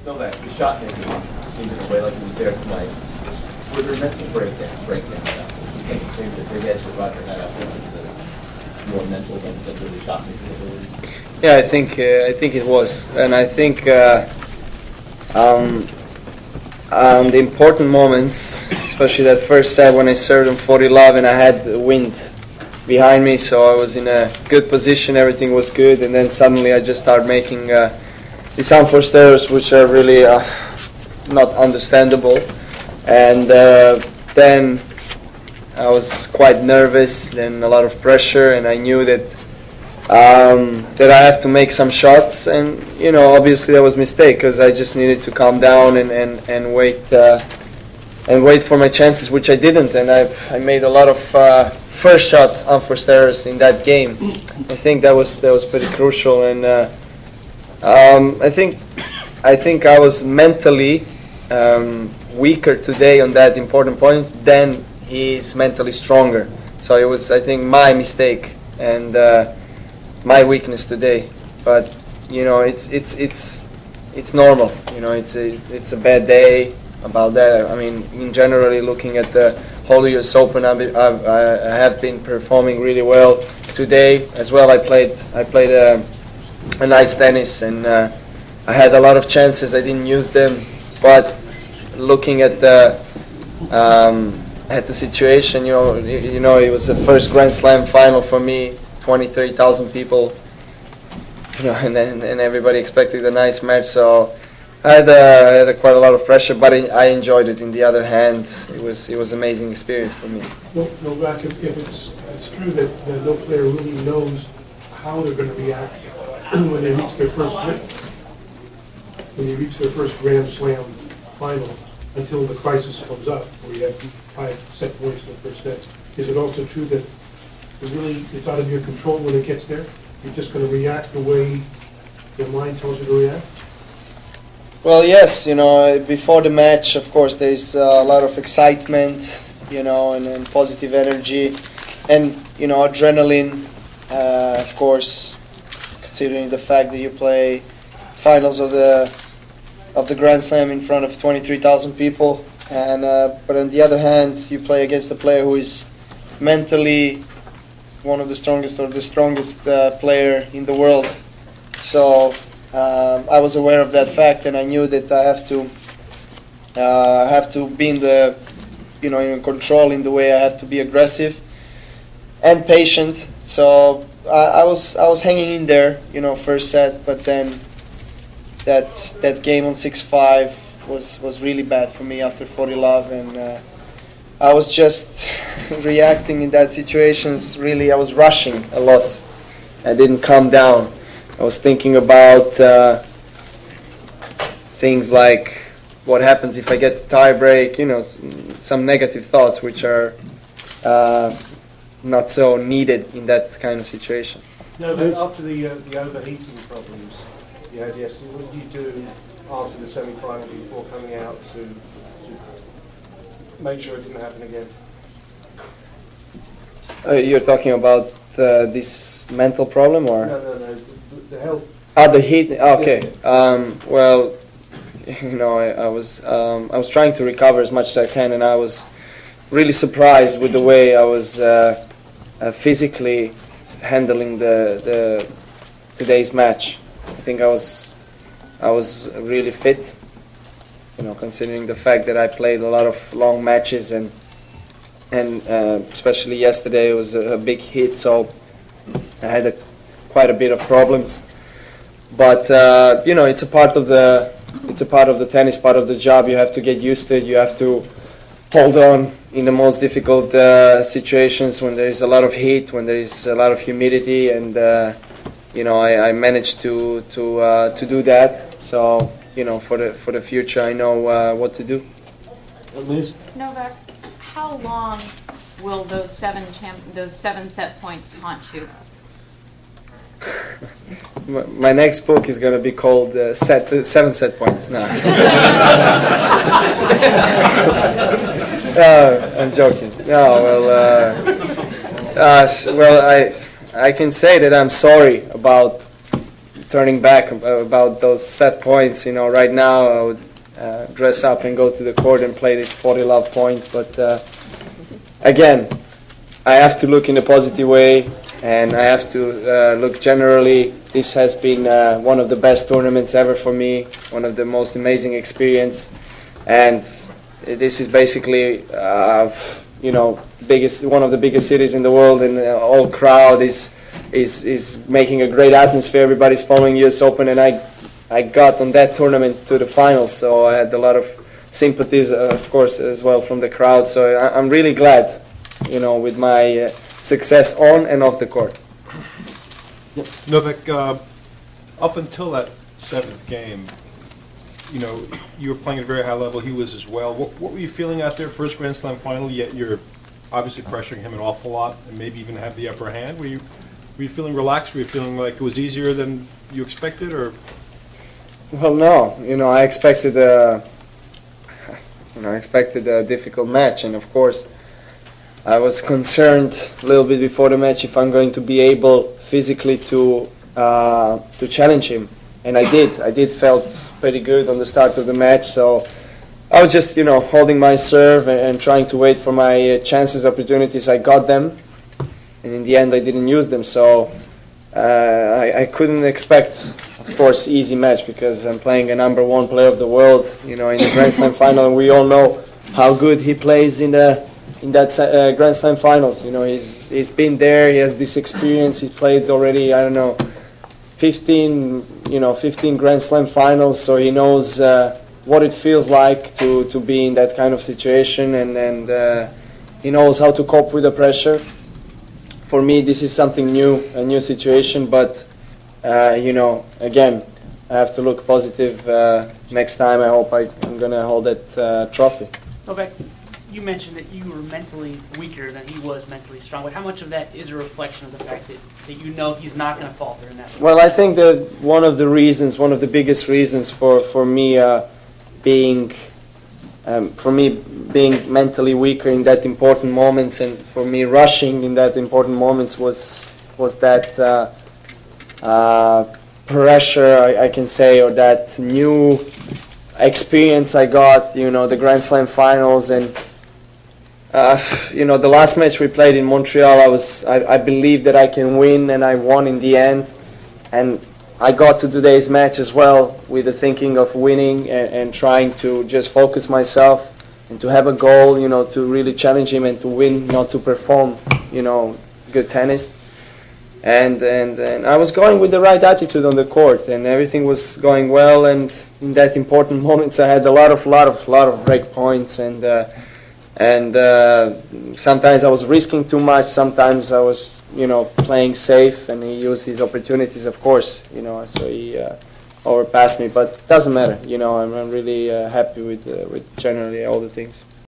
Novak, the shot making seemed in a way like it was there tonight. Were there mental breakdowns? You think maybe the big edge of Roger had out there was more mental than really shot making ability? Yeah, I think it was, and I think the important moments, especially that first set when I served on 40 love and I had the wind behind me, so I was in a good position, everything was good, and then suddenly I just started making these unforced errors which are really not understandable, and then I was quite nervous, then a lot of pressure, and I knew that that I have to make some shots, and obviously that was a mistake because I just needed to calm down and wait for my chances, which I didn't, and I made a lot of first shot unforced errors in that game. I think that was pretty crucial, and I think I was mentally weaker today on that important points than he's mentally stronger. So it was, I think, my mistake and my weakness today. But it's normal. It's a bad day about that. I mean, in generally looking at the whole US Open, I have been performing really well today as well. I played a nice tennis, and I had a lot of chances. I didn't use them, but looking at the situation, it was the first Grand Slam final for me, 23,000 people, and everybody expected a nice match. So I had quite a lot of pressure, but I enjoyed it. On the other hand, it was amazing experience for me. Novak, if it's true that no player really knows how they're going to react when they reach their first Grand Slam final until the crisis comes up, where you have 5 set points in the first set. Is it also true that it's out of your control when it gets there? You're just going to react the way your mind tells you to react? Well, yes, before the match, of course, there's a lot of excitement, and positive energy, and, adrenaline, of course, considering the fact that you play finals of the Grand Slam in front of 23,000 people, and but on the other hand, you play against a player who is mentally one of the strongest or the strongest player in the world. So I was aware of that fact, and I knew that I have to be in control in the way I have to be aggressive and patient. So I was hanging in there, first set, but then that game on 6-5 was really bad for me after 40 love, and I was just reacting in that situations. Really, I was rushing a lot. I didn't calm down. I was thinking about things like what happens if I get to tie break, some negative thoughts which are not so needed in that kind of situation. No, but after the overheating problems you had yesterday, what did you do after the semi-final before coming out to make sure it didn't happen again? You're talking about this mental problem, or? No, the health. The heat. Okay. Well, I was trying to recover as much as I can, and I was really surprised with the way I was physically handling the today's match. I think I was really fit, considering the fact that I played a lot of long matches, and especially yesterday it was a big hit, so I had quite a bit of problems. But it's a part of the tennis, part of the job. You have to get used to it. You have to hold on in the most difficult situations when there is a lot of heat, when there is a lot of humidity, and I managed to do that. So for the future, I know what to do. Liz? Novak, how long will those seven set points haunt you? My next book is going to be called 7 set points. No. I'm joking. No, well, I can say that I'm sorry about turning back about those set points. You know, right now I would dress up and go to the court and play this 40 love point. But again, I have to look in a positive way, and I have to look generally. This has been one of the best tournaments ever for me, one of the most amazing experience, and this is basically you know, one of the biggest cities in the world, and the whole crowd is making a great atmosphere. Everybody's following US Open, and I got on that tournament to the finals, so I had a lot of sympathies, of course, as well from the crowd. So I'm really glad, you know, with my success on and off the court. Novak, up until that seventh game, you know, you were playing at a very high level. He was as well. What were you feeling out there? First Grand Slam final, yet you're obviously pressuring him an awful lot, and maybe even have the upper hand. Were you feeling relaxed? Were you feeling like it was easier than you expected, or? Well, no. You know, I expected a difficult match, and of course, I was concerned a little bit before the match if I'm going to be able physically to challenge him, and I did. I felt pretty good on the start of the match, so I was just, you know, holding my serve and trying to wait for my chances, opportunities. I got them, and in the end, I didn't use them. So I couldn't expect, of course, easy match because I'm playing a #1 player of the world, you know, in the Grand Slam final, and we all know how good he plays in that Grand Slam finals. You know, he's been there. He has this experience. He's played already, I don't know, 15 Grand Slam finals. So he knows what it feels like to be in that kind of situation, and he knows how to cope with the pressure. For me, this is something new, a new situation. But you know, again, I have to look positive next time. I hope I'm gonna hold that trophy. Novak, you mentioned that you were mentally weaker than he was mentally strong, but how much of that is a reflection of the fact that you know he's not going to falter in that? Well, I think that one of the biggest reasons for me being mentally weaker in that important moments, and for me rushing in that important moments was that pressure, I can say, or that new experience I got, you know, the Grand Slam finals. And you know, the last match we played in Montreal, I believed that I can win, and I won in the end. And I got to today's match as well with the thinking of winning and trying to just focus myself and to have a goal, you know, to really challenge him and to win, not to perform, you know, good tennis. And I was going with the right attitude on the court, and everything was going well. And in that important moments, I had a lot of break points, and sometimes I was risking too much. Sometimes I was, you know, playing safe, and he used his opportunities, of course, you know. So he overpassed me, but it doesn't matter, you know. I'm really happy with generally all the things.